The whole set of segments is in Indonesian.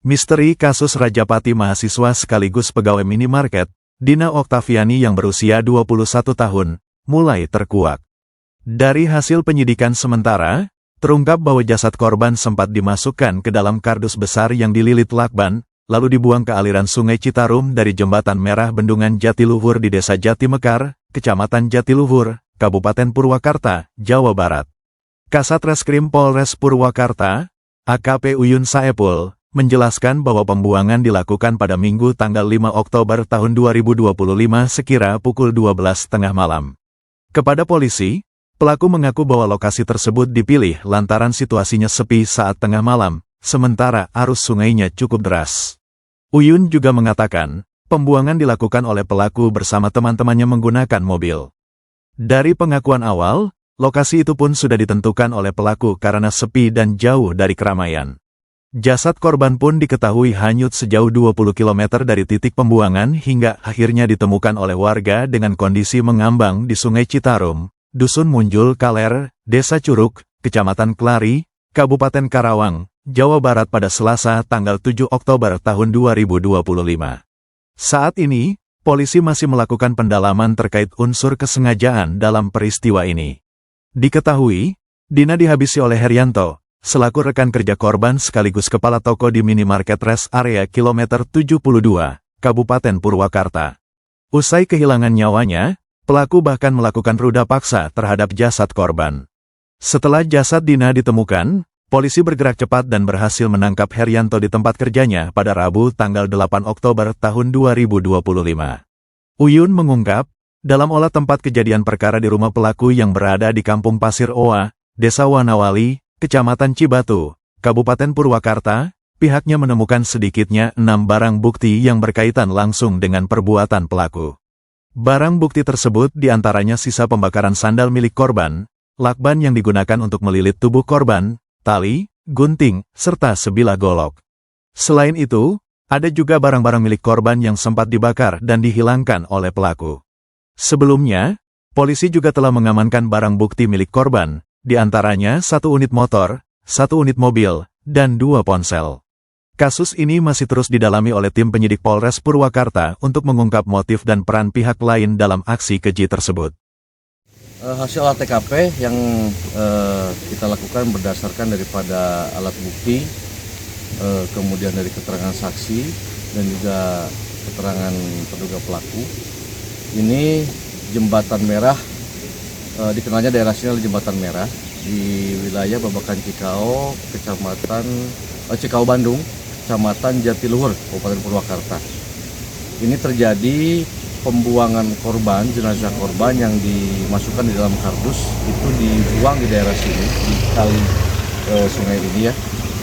Misteri kasus Rajapati mahasiswa sekaligus pegawai minimarket, Dina Oktaviani yang berusia 21 tahun, mulai terkuak. Dari hasil penyidikan sementara, terungkap bahwa jasad korban sempat dimasukkan ke dalam kardus besar yang dililit lakban, lalu dibuang ke aliran Sungai Citarum dari Jembatan Merah Bendungan Jatiluhur di Desa Jati Mekar, Kecamatan Jatiluhur, Kabupaten Purwakarta, Jawa Barat. Kasat Reskrim Polres Purwakarta, AKP Uyun Saepul, menjelaskan bahwa pembuangan dilakukan pada Minggu tanggal 5 Oktober tahun 2025 sekira pukul 12.30 malam. Kepada polisi, pelaku mengaku bahwa lokasi tersebut dipilih lantaran situasinya sepi saat tengah malam, sementara arus sungainya cukup deras. Uyun juga mengatakan, pembuangan dilakukan oleh pelaku bersama teman-temannya menggunakan mobil. Dari pengakuan awal, lokasi itu pun sudah ditentukan oleh pelaku karena sepi dan jauh dari keramaian. Jasad korban pun diketahui hanyut sejauh 20 km dari titik pembuangan hingga akhirnya ditemukan oleh warga dengan kondisi mengambang di Sungai Citarum, Dusun Munjul Kaler, Desa Curug, Kecamatan Klari, Kabupaten Karawang, Jawa Barat pada Selasa tanggal 7 Oktober tahun 2025. Saat ini, polisi masih melakukan pendalaman terkait unsur kesengajaan dalam peristiwa ini. Diketahui, Dina dihabisi oleh Herianto, selaku rekan kerja korban sekaligus kepala toko di minimarket Rest Area Kilometer 72, Kabupaten Purwakarta. Usai kehilangan nyawanya, pelaku bahkan melakukan ruda paksa terhadap jasad korban. Setelah jasad Dina ditemukan, polisi bergerak cepat dan berhasil menangkap Herianto di tempat kerjanya pada Rabu tanggal 8 Oktober tahun 2025. Uyun mengungkap, dalam olah tempat kejadian perkara di rumah pelaku yang berada di Kampung Pasir Oa, Desa Wanawali, Kecamatan Cibatu, Kabupaten Purwakarta, pihaknya menemukan sedikitnya 6 barang bukti yang berkaitan langsung dengan perbuatan pelaku. Barang bukti tersebut diantaranya sisa pembakaran sandal milik korban, lakban yang digunakan untuk melilit tubuh korban, tali, gunting, serta sebilah golok. Selain itu, ada juga barang-barang milik korban yang sempat dibakar dan dihilangkan oleh pelaku. Sebelumnya, polisi juga telah mengamankan barang bukti milik korban, di antaranya 1 unit motor, 1 unit mobil, dan 2 ponsel. Kasus ini masih terus didalami oleh tim penyidik Polres Purwakarta untuk mengungkap motif dan peran pihak lain dalam aksi keji tersebut. Hasil olah TKP yang kita lakukan berdasarkan daripada alat bukti, kemudian dari keterangan saksi, dan juga keterangan terduga pelaku. Ini Jembatan Merah, dikenalnya daerah sini Jembatan Merah di wilayah Babakan Cikau, Kecamatan Cikau Bandung, Kecamatan Jatiluhur, Kabupaten Purwakarta. Ini terjadi pembuangan korban, jenazah korban yang dimasukkan di dalam kardus, itu dibuang di daerah sini, di kali sungai ini ya.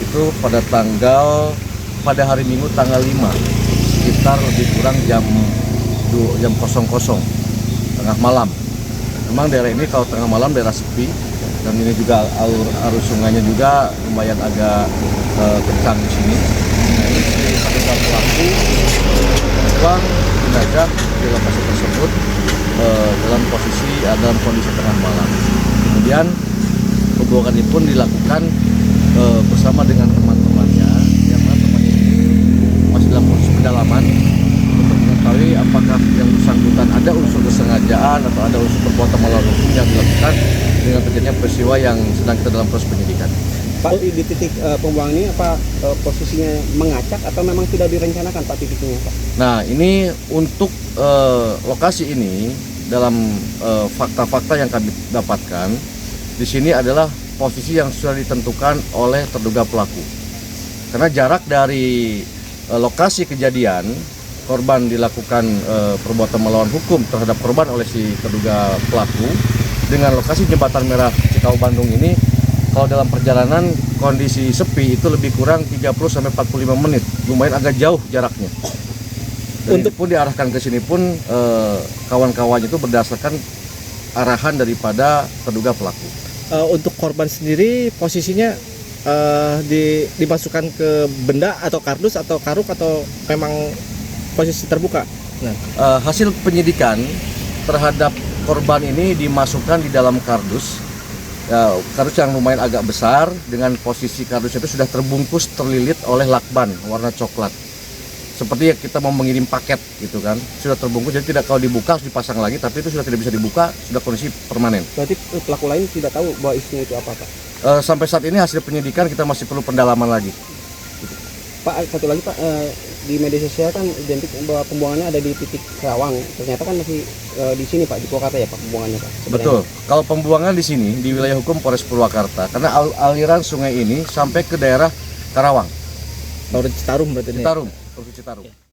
Itu pada hari Minggu tanggal 5, sekitar lebih kurang jam 00, tengah malam. Memang daerah ini kalau tengah malam daerah sepi, dan ini juga arus sungainya juga lumayan agak kencang di sini. Nah, ini terduga pelaku buang jenazah di lokasi tersebut dalam kondisi tengah malam. Kemudian pembuangan ini pun dilakukan bersama dengan teman-temannya, yang mana temannya ini masih dalam proses pendalaman untuk mengetahui apakah yang bersangkutan ada unsur kesengajaan atau ada unsur perbuatan melawan hukum yang dilakukan dengan terjadinya peristiwa yang sedang kita dalam proses penyidikan. Pak, di titik pembuangan ini apa posisinya mengacak atau memang tidak direncanakan Pak titiknya Pak? Nah, ini untuk lokasi ini dalam fakta-fakta yang kami dapatkan di sini adalah posisi yang sudah ditentukan oleh terduga pelaku. Karena jarak dari lokasi kejadian korban dilakukan perbuatan melawan hukum terhadap korban oleh si terduga pelaku dengan lokasi Jembatan Merah Cikau Bandung ini, kalau dalam perjalanan kondisi sepi itu lebih kurang 30-45 menit, lumayan agak jauh jaraknya. Dan untuk pun diarahkan ke sini pun kawan-kawannya itu berdasarkan arahan daripada terduga pelaku. Untuk korban sendiri posisinya dimasukkan ke benda atau kardus atau karuk atau memang posisi terbuka? Nah, hasil penyidikan terhadap korban ini dimasukkan di dalam kardus Ya, kardus yang lumayan agak besar dengan posisi kardus itu sudah terbungkus terlilit oleh lakban warna coklat. Seperti yang kita mau mengirim paket gitu kan, sudah terbungkus jadi tidak, kalau dibuka harus dipasang lagi, tapi itu sudah tidak bisa dibuka, sudah kondisi permanen. Berarti pelaku lain tidak tahu bahwa isinya itu apa, Pak? Sampai saat ini hasil penyidikan kita masih perlu pendalaman lagi. Pak, satu lagi Pak, di media sosial kan identik bahwa pembuangannya ada di titik Kerawang. Ternyata kan masih di sini Pak, di Purwakarta ya Pak pembuangannya Pak? Sebenarnya. Betul. Kalau pembuangan di sini di wilayah hukum Polres Purwakarta, karena aliran sungai ini sampai ke daerah Karawang, Laut Citarum berarti. Citarum, Provinsi Citarum.